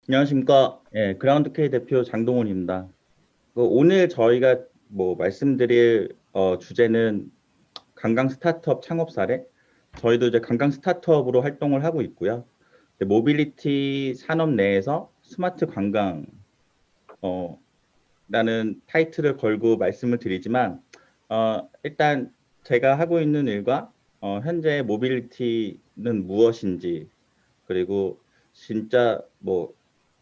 안녕하십니까. 예, 그라운드 K 대표 장동훈입니다. 오늘 저희가 뭐 말씀드릴 주제는 관광 스타트업 창업 사례. 저희도 이제 관광 스타트업으로 활동을 하고 있고요. 모빌리티 산업 내에서 스마트 관광, 라는 타이틀을 걸고 말씀을 드리지만, 일단 제가 하고 있는 일과 현재 모빌리티는 무엇인지, 그리고 진짜 뭐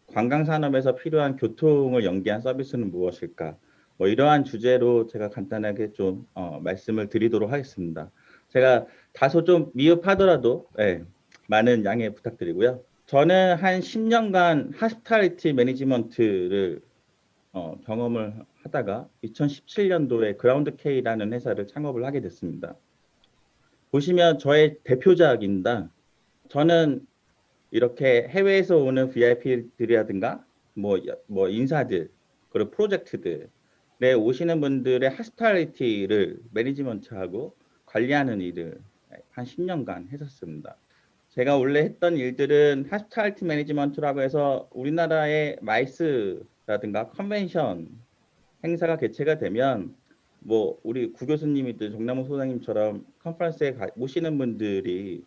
관광 산업에서 필요한 교통을 연계한 서비스는 무엇일까? 뭐 이러한 주제로 제가 간단하게 좀 말씀을 드리도록 하겠습니다. 제가 다소 좀 미흡하더라도 많은 양해 부탁드리고요. 저는 한 10년간 하스피탈리티 매니지먼트를 경험을 하다가 2017년도에 그라운드 K라는 회사를 창업을 하게 됐습니다. 보시면 저의 대표작입니다. 저는 이렇게 해외에서 오는 VIP들이라든가 뭐 인사들 그리고 프로젝트들에 오시는 분들의 하스피탈리티를 매니지먼트하고 관리하는 일을 한 10년간 했었습니다. 제가 원래 했던 일들은 하스피탈리티 매니지먼트라고 해서 우리나라의 마이스라든가 컨벤션 행사가 개최가 되면 뭐 우리 구 교수님이든 정남호 소장님처럼 컨퍼런스에 오시는 분들이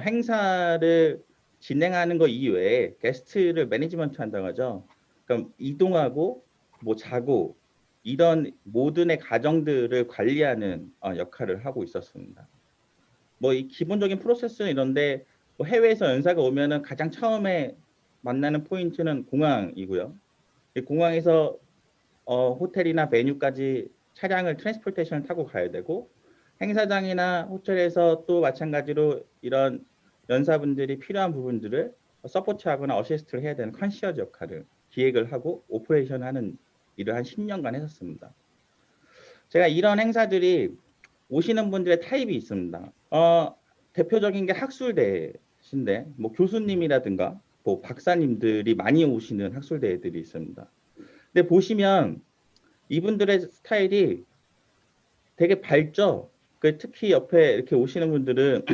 행사를 진행하는 거 이외에 게스트를 매니지먼트 한다고 하죠. 그럼 이동하고 뭐 자고 이런 모든의 과정들을 관리하는 역할을 하고 있었습니다. 뭐 이 기본적인 프로세스는 이런데 뭐 해외에서 연사가 오면은 가장 처음에 만나는 포인트는 공항이고요. 이 공항에서 호텔이나 베뉴까지 차량을 트랜스포테이션을 타고 가야 되고 행사장이나 호텔에서 또 마찬가지로 이런 연사분들이 필요한 부분들을 서포트하거나 어시스트를 해야 되는 컨시어지 역할을 기획을 하고 오퍼레이션 하는 일을 한 10년간 했었습니다. 제가 이런 행사들이 오시는 분들의 타입이 있습니다. 대표적인 게 학술대신데 뭐 교수님이라든가 뭐 박사님들이 많이 오시는 학술대들이 있습니다. 근데 보시면 이분들의 스타일이 되게 밝죠. 특히 옆에 이렇게 오시는 분들은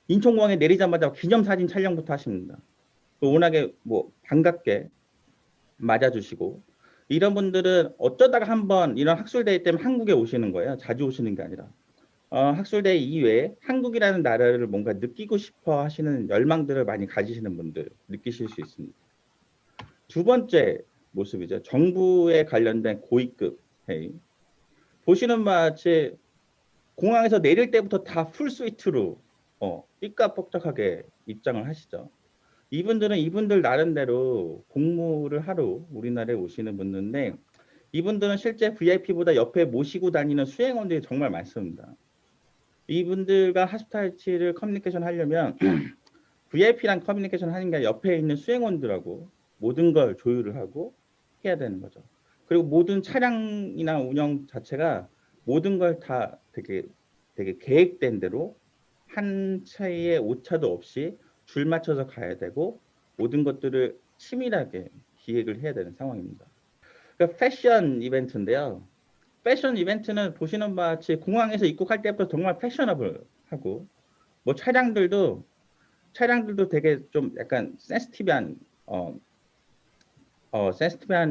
인천공항에 내리자마자 기념사진 촬영부터 하십니다. 워낙에 뭐 반갑게 맞아주시고 이런 분들은 어쩌다가 한번 이런 학술대회 때문에 한국에 오시는 거예요. 자주 오시는 게 아니라. 학술대회 이외에 한국이라는 나라를 뭔가 느끼고 싶어 하시는 열망들을 많이 가지시는 분들 느끼실 수 있습니다. 두 번째 모습이죠. 정부에 관련된 고위급 회의. 보시는 바와 같이 공항에서 내릴 때부터 다 풀스위트로 삐까뻔쩍하게 입장을 하시죠. 이분들은 이분들 나름대로 공무를 하러 우리나라에 오시는 분들인데 이분들은 실제 VIP보다 옆에 모시고 다니는 수행원들이 정말 많습니다. 이분들과 하스피탈리티를 커뮤니케이션 하려면 VIP랑 커뮤니케이션 하는 게 옆에 있는 수행원들하고 모든 걸 조율을 하고 해야 되는 거죠. 그리고 모든 차량이나 운영 자체가 모든 걸 다 되게 계획된 대로 한 차에 오차도 없이 줄 맞춰서 가야 되고 모든 것들을 치밀하게 기획을 해야 되는 상황입니다. 그러니까 패션 이벤트인데요. 패션 이벤트는 보시는 바와 같이 공항에서 입국할 때부터 정말 패셔너블하고 뭐 차량들도 되게 좀 약간 센스티브한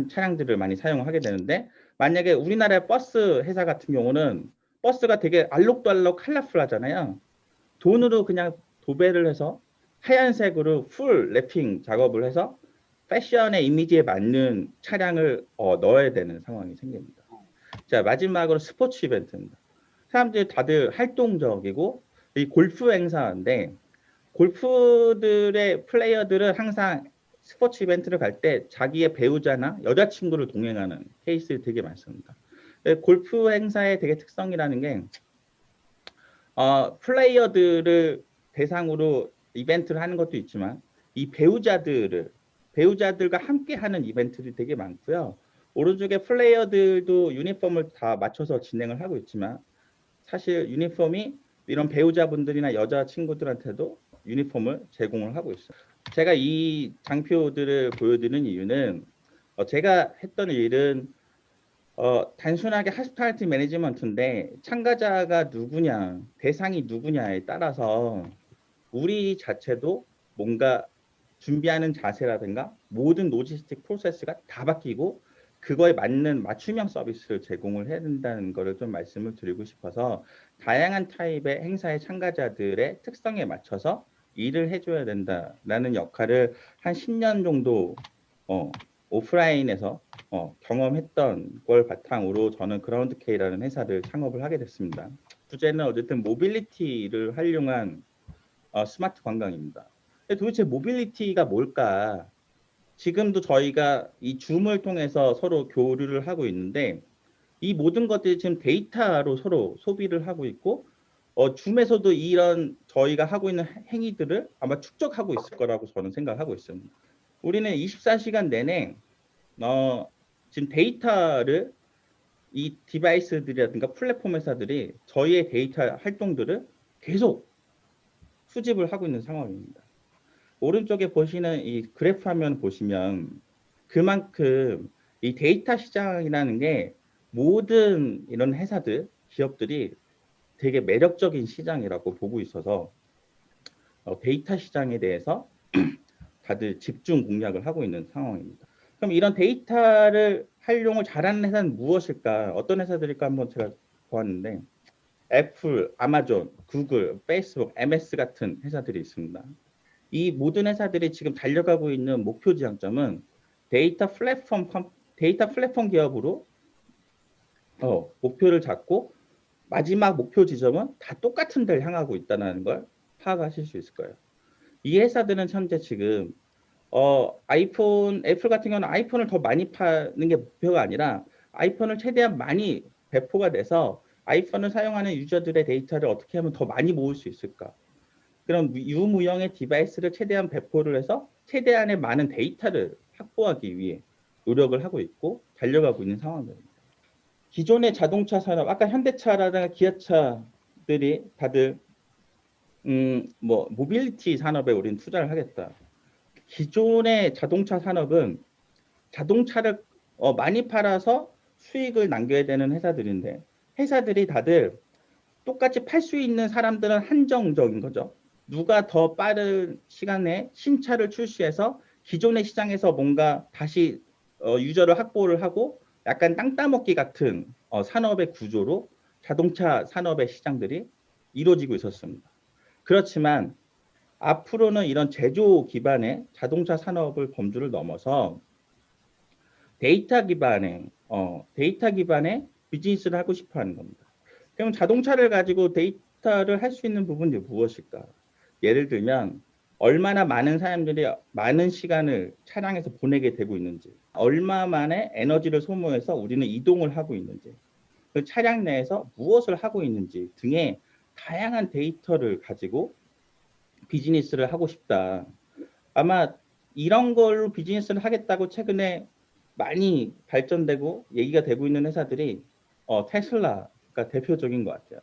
차량들을 많이 사용하게 되는데 만약에 우리나라의 버스 회사 같은 경우는 버스가 되게 알록달록 컬러풀하잖아요. 돈으로 그냥 도배를 해서 하얀색으로 풀 랩핑 작업을 해서 패션의 이미지에 맞는 차량을 넣어야 되는 상황이 생깁니다. 자, 마지막으로 스포츠 이벤트입니다. 사람들이 다들 활동적이고 이 골프 행사인데 골프들의 플레이어들은 항상 스포츠 이벤트를 갈 때 자기의 배우자나 여자친구를 동행하는 케이스들이 되게 많습니다. 골프 행사의 되게 특성이라는 게 플레이어들을 대상으로 이벤트를 하는 것도 있지만 이 배우자들과 함께 하는 이벤트들이 되게 많고요. 오른쪽에 플레이어들도 유니폼을 다 맞춰서 진행을 하고 있지만 사실 유니폼이 이런 배우자분들이나 여자친구들한테도 유니폼을 제공을 하고 있어요. 제가 이 장표들을 보여드리는 이유는 제가 했던 일은 단순하게 하스피탈리티 매니지먼트인데 참가자가 누구냐, 대상이 누구냐에 따라서 우리 자체도 뭔가 준비하는 자세라든가 모든 로지스틱 프로세스가 다 바뀌고 그거에 맞는 맞춤형 서비스를 제공을 해야 된다는 거를 좀 말씀을 드리고 싶어서 다양한 타입의 행사의 참가자들의 특성에 맞춰서 일을 해줘야 된다라는 역할을 한 10년 정도 오프라인에서 경험했던 걸 바탕으로 저는 그라운드 K라는 회사를 창업을 하게 됐습니다. 주제는 어쨌든 모빌리티를 활용한 스마트 관광입니다. 도대체 모빌리티가 뭘까? 지금도 저희가 이 줌을 통해서 서로 교류를 하고 있는데 이 모든 것들이 지금 데이터로 서로 소비를 하고 있고 줌에서도 이런 저희가 하고 있는 행위들을 아마 축적하고 있을 거라고 저는 생각하고 있습니다. 우리는 24시간 내내 지금 데이터를 이 디바이스들이라든가 플랫폼 회사들이 저희의 데이터 활동들을 계속 수집을 하고 있는 상황입니다. 오른쪽에 보시는 이 그래프 화면 보시면 그만큼 이 데이터 시장이라는 게 모든 이런 회사들, 기업들이 되게 매력적인 시장이라고 보고 있어서 데이터 시장에 대해서 다들 집중 공략을 하고 있는 상황입니다. 그럼 이런 데이터를 활용을 잘하는 회사는 무엇일까? 어떤 회사들일까 한번 제가 보았는데 애플, 아마존, 구글, 페이스북, MS 같은 회사들이 있습니다. 이 모든 회사들이 지금 달려가고 있는 목표 지향점은 데이터 플랫폼 기업으로 목표를 잡고 마지막 목표 지점은 다 똑같은 데를 향하고 있다는 걸 파악하실 수 있을 거예요. 이 회사들은 현재 지금 애플 같은 경우는 아이폰을 더 많이 파는 게 목표가 아니라 아이폰을 최대한 많이 배포가 돼서 아이폰을 사용하는 유저들의 데이터를 어떻게 하면 더 많이 모을 수 있을까? 그런 유무형의 디바이스를 최대한 배포를 해서 최대한의 많은 데이터를 확보하기 위해 노력을 하고 있고 달려가고 있는 상황입니다. 기존의 자동차 산업, 아까 현대차라든가 기아차들이 다들 모빌리티 산업에 우리는 투자를 하겠다. 기존의 자동차 산업은 자동차를 많이 팔아서 수익을 남겨야 되는 회사들인데 회사들이 다들 똑같이 팔 수 있는 사람들은 한정적인 거죠. 누가 더 빠른 시간에 신차를 출시해서 기존의 시장에서 뭔가 다시 유저를 확보를 하고 약간 땅 따먹기 같은 산업의 구조로 자동차 산업의 시장들이 이루어지고 있었습니다. 그렇지만 앞으로는 이런 제조 기반의 자동차 산업을 범주를 넘어서 데이터 기반의 비즈니스를 하고 싶어 하는 겁니다. 그럼 자동차를 가지고 데이터를 할 수 있는 부분이 무엇일까? 예를 들면 얼마나 많은 사람들이 많은 시간을 차량에서 보내게 되고 있는지, 얼마 만에 에너지를 소모해서 우리는 이동을 하고 있는지, 그 차량 내에서 무엇을 하고 있는지 등의 다양한 데이터를 가지고 비즈니스를 하고 싶다. 아마 이런 걸로 비즈니스를 하겠다고 최근에 많이 발전되고 얘기가 되고 있는 회사들이 테슬라가 대표적인 것 같아요.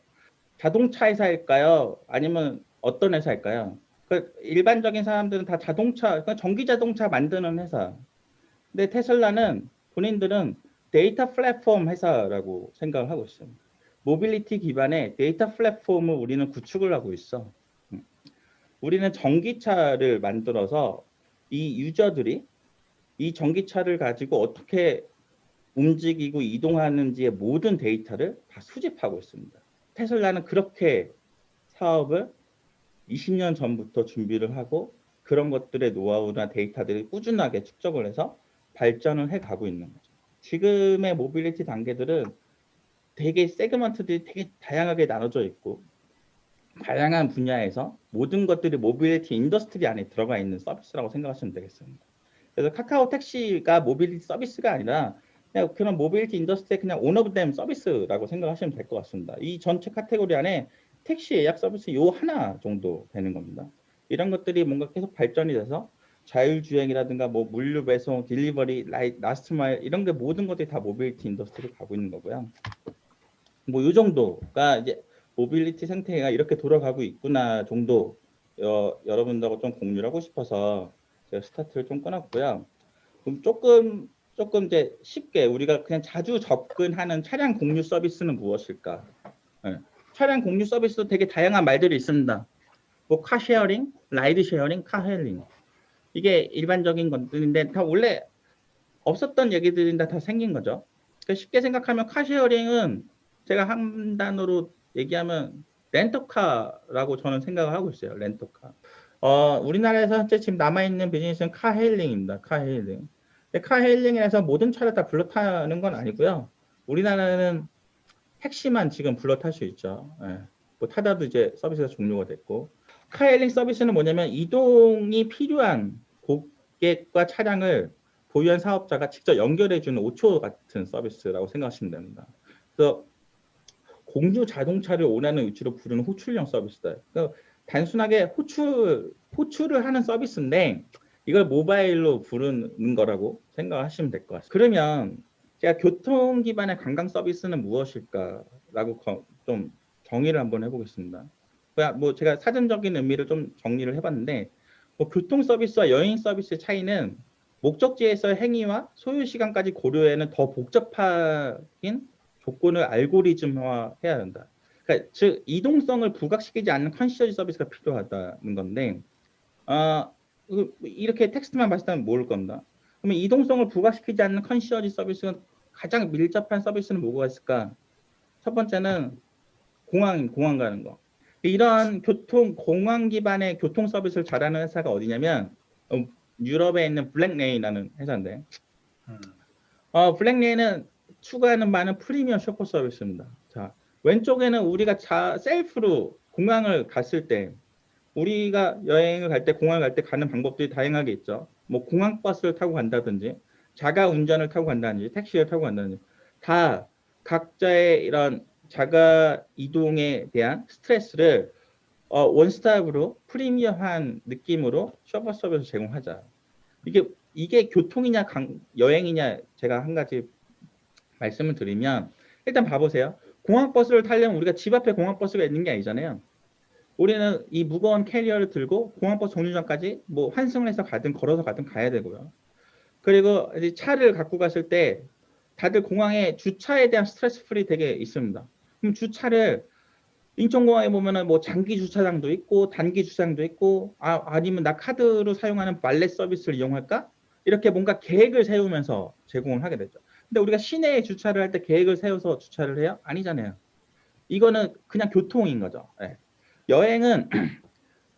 자동차 회사일까요? 아니면 어떤 회사일까요? 일반적인 사람들은 다 자동차, 전기 자동차 만드는 회사. 근데 테슬라는 본인들은 데이터 플랫폼 회사라고 생각을 하고 있어요. 모빌리티 기반의 데이터 플랫폼을 우리는 구축을 하고 있어. 우리는 전기차를 만들어서 이 유저들이 이 전기차를 가지고 어떻게 움직이고 이동하는지의 모든 데이터를 다 수집하고 있습니다. 테슬라는 그렇게 사업을 20년 전부터 준비를 하고 그런 것들의 노하우나 데이터들을 꾸준하게 축적을 해서 발전을 해가고 있는 거죠. 지금의 모빌리티 단계들은 되게 세그먼트들이 되게 다양하게 나눠져 있고 다양한 분야에서 모든 것들이 모빌리티 인더스트리 안에 들어가 있는 서비스라고 생각하시면 되겠습니다. 그래서 카카오 택시가 모빌리티 서비스가 아니라 그냥 그런 모빌리티 인더스트리의 그냥 온 오브 댐 서비스라고 생각하시면 될 것 같습니다. 이 전체 카테고리 안에 택시 예약 서비스 요 하나 정도 되는 겁니다. 이런 것들이 뭔가 계속 발전이 돼서 자율주행이라든가 뭐 물류 배송, 딜리버리, 라스트 마일 이런 게 모든 것들이 다 모빌리티 인더스트리로 가고 있는 거고요. 뭐 요 정도가 이제 모빌리티 생태계가 이렇게 돌아가고 있구나 정도 여러분들하고 좀 공유를 하고 싶어서 제가 스타트를 좀 끊었고요. 그럼 조금 이제 쉽게 우리가 그냥 자주 접근하는 차량 공유 서비스는 무엇일까? 네. 차량 공유 서비스도 되게 다양한 말들이 있습니다. 뭐 카쉐어링, 라이드 쉐어링, 카헤링. 이게 일반적인 것들인데 다 원래 없었던 얘기들인데 다 생긴 거죠. 그러니까 쉽게 생각하면 카쉐어링은 제가 한 단어로 얘기하면 렌터카라고 저는 생각을 하고 있어요. 렌터카. 우리나라에서 현재 지금 남아있는 비즈니스는 카헤일링입니다. 카헤일링. 근데 카헤일링에서 모든 차를 다 불러 타는 건 아니고요. 우리나라는 택시만 지금 불러 탈 수 있죠. 예. 뭐 타다도 이제 서비스가 종료가 됐고. 카헤일링 서비스는 뭐냐면 이동이 필요한 고객과 차량을 보유한 사업자가 직접 연결해주는 오초 같은 서비스라고 생각하시면 됩니다. 그래서 공유 자동차를 원하는 위치로 부르는 호출형 서비스다. 그러니까 단순하게 호출을 하는 서비스인데 이걸 모바일로 부르는 거라고 생각하시면 될 것 같습니다. 그러면 제가 교통 기반의 관광 서비스는 무엇일까라고 좀 정의를 한번 해보겠습니다. 뭐 제가 사전적인 의미를 좀 정리를 해봤는데 뭐 교통 서비스와 여행 서비스의 차이는 목적지에서의 행위와 소요 시간까지 고려에는 더 복잡한 조건을 알고리즘화해야 한다. 그러니까 즉 이동성을 부각시키지 않는 컨시어지 서비스가 필요하다는 건데 이렇게 텍스트만 봤을 때는 모를 겁니다. 그러면 이동성을 부각시키지 않는 컨시어지 서비스가 가장 밀접한 서비스는 뭐가 있을까? 첫 번째는 공항 가는 거. 이런 공항 기반의 교통 서비스를 잘하는 회사가 어디냐면 유럽에 있는 블랙레인이라는 회사인데 블랙레인은 추구하는 바는 프리미엄 쇼퍼 서비스입니다. 자, 왼쪽에는 우리가 셀프로 공항을 갔을 때 우리가 여행을 갈 때 공항을 갈 때 가는 방법들이 다양하게 있죠. 뭐 공항 버스를 타고 간다든지 자가 운전을 타고 간다든지 택시를 타고 간다든지 다 각자의 이런 자가 이동에 대한 스트레스를 원스톱으로 프리미엄한 느낌으로 쇼퍼 서비스 제공하자. 이게 교통이냐 여행이냐 제가 한 가지 말씀을 드리면 일단 봐보세요. 공항버스를 타려면 우리가 집 앞에 공항버스가 있는 게 아니잖아요. 우리는 이 무거운 캐리어를 들고 공항버스 정류장까지 뭐 환승을 해서 가든 걸어서 가든 가야 되고요. 그리고 이제 차를 갖고 갔을 때 다들 공항에 주차에 대한 스트레스 풀이 되게 있습니다. 그럼 주차를 인천공항에 보면은 뭐 장기 주차장도 있고 단기 주차장도 있고 아니면 나 카드로 사용하는 발렛 서비스를 이용할까? 이렇게 뭔가 계획을 세우면서 제공을 하게 되죠. 근데 우리가 시내에 주차를 할 때 계획을 세워서 주차를 해요? 아니잖아요. 이거는 그냥 교통인 거죠. 네. 여행은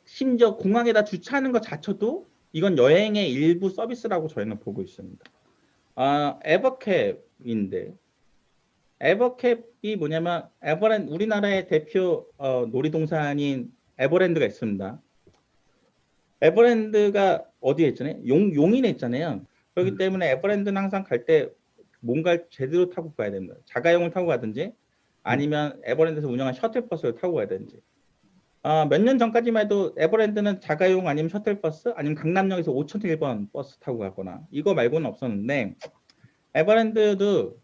심지어 공항에다 주차하는 것 자체도 이건 여행의 일부 서비스라고 저희는 보고 있습니다. 에버캡인데 에버캡이 뭐냐면 우리나라의 대표 놀이동산인 에버랜드가 있습니다. 에버랜드가 어디에 있잖아요? 용인에 있잖아요. 그렇기 때문에 에버랜드는 항상 갈 때 뭔가를 제대로 타고 가야 됩니다. 자가용을 타고 가든지 아니면 에버랜드에서 운영한 셔틀버스를 타고 가든지. 몇 년 전까지만 해도 에버랜드는 자가용 아니면 셔틀버스 아니면 강남역에서 5001번 버스 타고 가거나 이거 말고는 없었는데 에버랜드도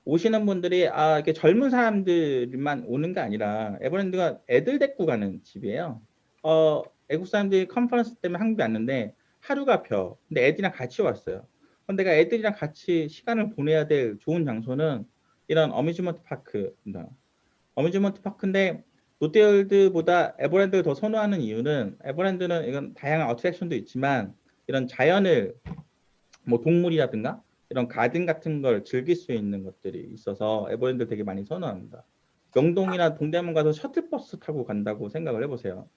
오시는 분들이 이렇게 젊은 사람들만 오는 게 아니라 에버랜드가 애들 데리고 가는 집이에요. 외국 사람들이 컨퍼런스 때문에 한국에 왔는데 하루가 펴. 근데 애들이랑 같이 왔어요. 근데 내가 애들이랑 같이 시간을 보내야 될 좋은 장소는 이런 어뮤즈먼트 파크입니다. 어뮤즈먼트 파크인데 롯데월드보다 에버랜드를 더 선호하는 이유는 에버랜드는 이건 다양한 어트랙션도 있지만 이런 자연을 뭐 동물이라든가 이런 가든 같은 걸 즐길 수 있는 것들이 있어서 에버랜드 되게 많이 선호합니다. 명동이나 동대문 가서 셔틀버스 타고 간다고 생각을 해보세요.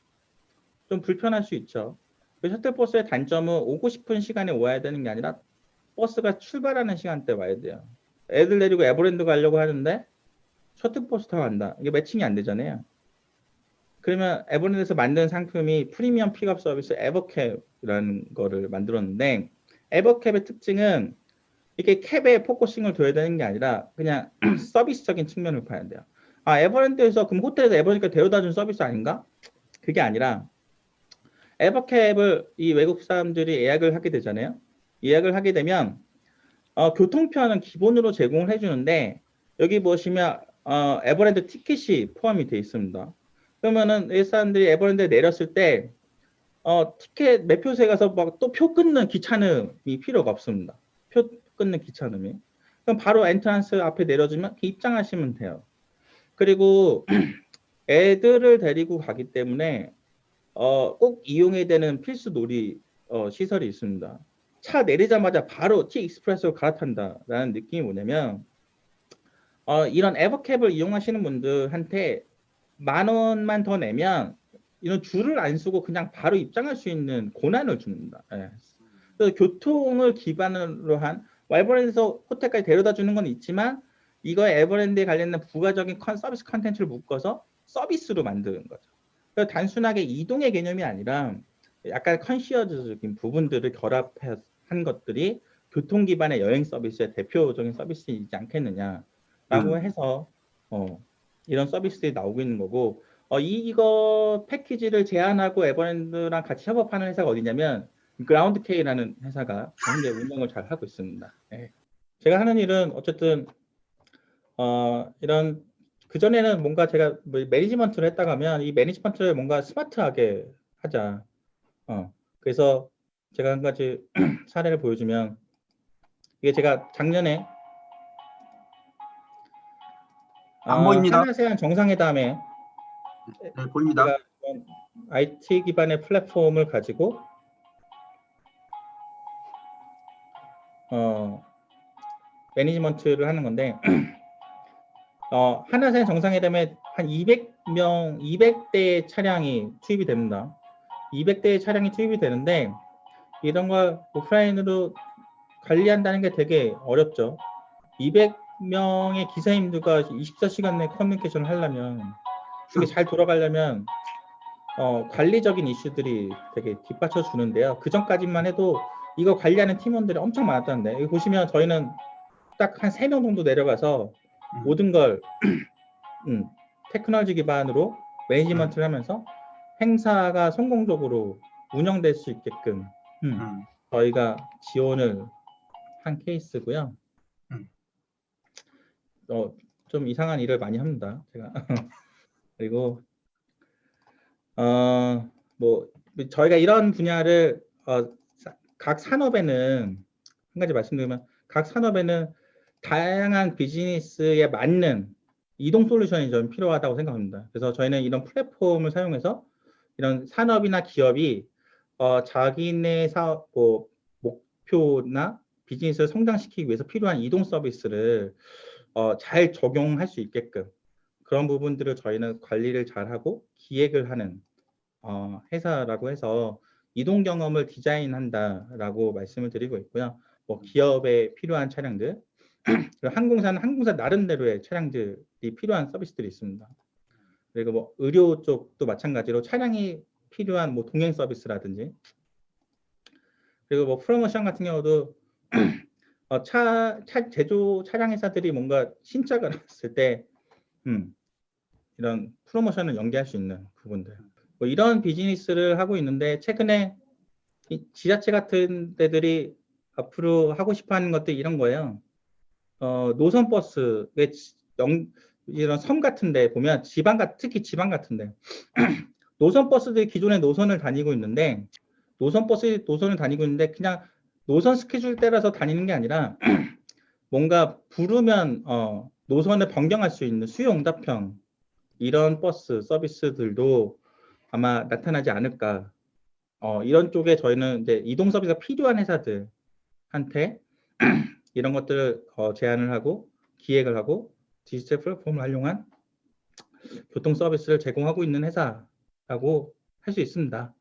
좀 불편할 수 있죠. 그 셔틀버스의 단점은 오고 싶은 시간에 와야 되는 게 아니라 버스가 출발하는 시간대 와야 돼요. 애들 데리고 에버랜드 가려고 하는데 셔틀버스 타고 간다. 이게 매칭이 안 되잖아요. 그러면 에버랜드에서 만든 상품이 프리미엄 픽업 서비스 에버캡이라는 거를 만들었는데 에버캡의 특징은 이게 캡에 포커싱을 둬야 되는 게 아니라 그냥 서비스적인 측면을 봐야 돼요. 에버랜드에서 그럼 호텔에서 에버랜드가 데려다 준 서비스 아닌가? 그게 아니라 에버캡을 이 외국 사람들이 예약을 하게 되잖아요. 예약을 하게 되면 교통편은 기본으로 제공을 해주는데 여기 보시면 에버랜드 티켓이 포함이 되어 있습니다. 그러면은 이 사람들이 에버랜드에 내렸을 때 티켓 매표소에 가서 막 또 표 끊는 귀찮음이 필요가 없습니다. 표 끊는 귀찮음이. 그럼 바로 엔트런스 앞에 내려주면 입장하시면 돼요. 그리고 애들을 데리고 가기 때문에 꼭 이용해야 되는 필수 놀이 시설이 있습니다. 차 내리자마자 바로 T 익스프레스로 갈아탄다라는 느낌이 뭐냐면 이런 에버캡을 이용하시는 분들한테 10,000원만 더 내면 이런 줄을 안 쓰고 그냥 바로 입장할 수 있는 권한을 줍니다. 예. 그래서 교통을 기반으로 한 에버랜드에서 호텔까지 데려다 주는 건 있지만 이거에 에버랜드에 관련된 부가적인 서비스 컨텐츠를 묶어서 서비스로 만드는 거죠. 그래서 단순하게 이동의 개념이 아니라 약간 컨시어즈적인 부분들을 결합한 것들이 교통 기반의 여행 서비스의 대표적인 서비스이지 않겠느냐라고 해서 이런 서비스들이 나오고 있는 거고 이거 패키지를 제안하고 에버랜드랑 같이 협업하는 회사가 어디냐면 그라운드 K라는 회사가 현재 운영을 잘 하고 있습니다. 네. 제가 하는 일은 어쨌든 이런 그전에는 뭔가 제가 매니지먼트를 했다가 하면 이 매니지먼트를 뭔가 스마트하게 하자. 그래서 제가 한 가지 사례를 보여주면 이게 제가 작년에 안 보입니다. 한아세안 정상회담에 네, 보입니다. 제가 IT 기반의 플랫폼을 가지고 매니지먼트를 하는 건데 한아세안 정상회담에 한 200대 차량이 투입이 됩니다. 200대의 차량이 투입이 되는데 이런 걸 오프라인으로 관리한다는 게 되게 어렵죠. 200명의 기사님들과 24시간 내 커뮤니케이션을 하려면 이게 잘 돌아가려면 관리적인 이슈들이 되게 뒷받쳐 주는데요. 그 전까지만 해도 이거 관리하는 팀원들이 엄청 많았다는데 여기 보시면 저희는 딱 한 3명 정도 내려가서 모든 걸 테크놀로지 기반으로 매니지먼트를 하면서 행사가 성공적으로 운영될 수 있게끔 저희가 지원을 한 케이스고요. 좀 이상한 일을 많이 합니다. 제가 그리고 뭐 저희가 이런 분야를 각 산업에는 한 가지 말씀드리면 각 산업에는 다양한 비즈니스에 맞는 이동 솔루션이 좀 필요하다고 생각합니다. 그래서 저희는 이런 플랫폼을 사용해서 이런 산업이나 기업이 자기네 사업 목표나 비즈니스를 성장시키기 위해서 필요한 이동 서비스를 잘 적용할 수 있게끔 그런 부분들을 저희는 관리를 잘하고 기획을 하는 회사라고 해서 이동 경험을 디자인한다라고 말씀을 드리고 있고요. 뭐 기업에 필요한 차량들, 항공사는 항공사 나름대로의 차량들이 필요한 서비스들이 있습니다. 그리고 뭐 의료 쪽도 마찬가지로 차량이 필요한 뭐 동행 서비스라든지, 그리고 뭐 프로모션 같은 경우도 제조 차량 회사들이 뭔가 신차가 나왔을 때 이런 프로모션을 연계할 수 있는 부분들. 뭐 이런 비즈니스를 하고 있는데 최근에 지자체 같은 데들이 앞으로 하고 싶어하는 것들 이런 거예요. 노선버스 이런 섬 같은데 보면 특히 지방 같은데 노선버스들이 기존의 노선을 다니고 있는데 노선을 다니고 있는데 그냥 노선 스케줄 따라서 다니는 게 아니라 뭔가 부르면 노선을 변경할 수 있는 수요응답형 이런 버스 서비스들도 아마 나타나지 않을까. 이런 쪽에 저희는 이제 이동 서비스가 필요한 회사들한테 이런 것들을 제안을 하고 기획을 하고 디지털 플랫폼을 활용한 교통 서비스를 제공하고 있는 회사라고 할 수 있습니다.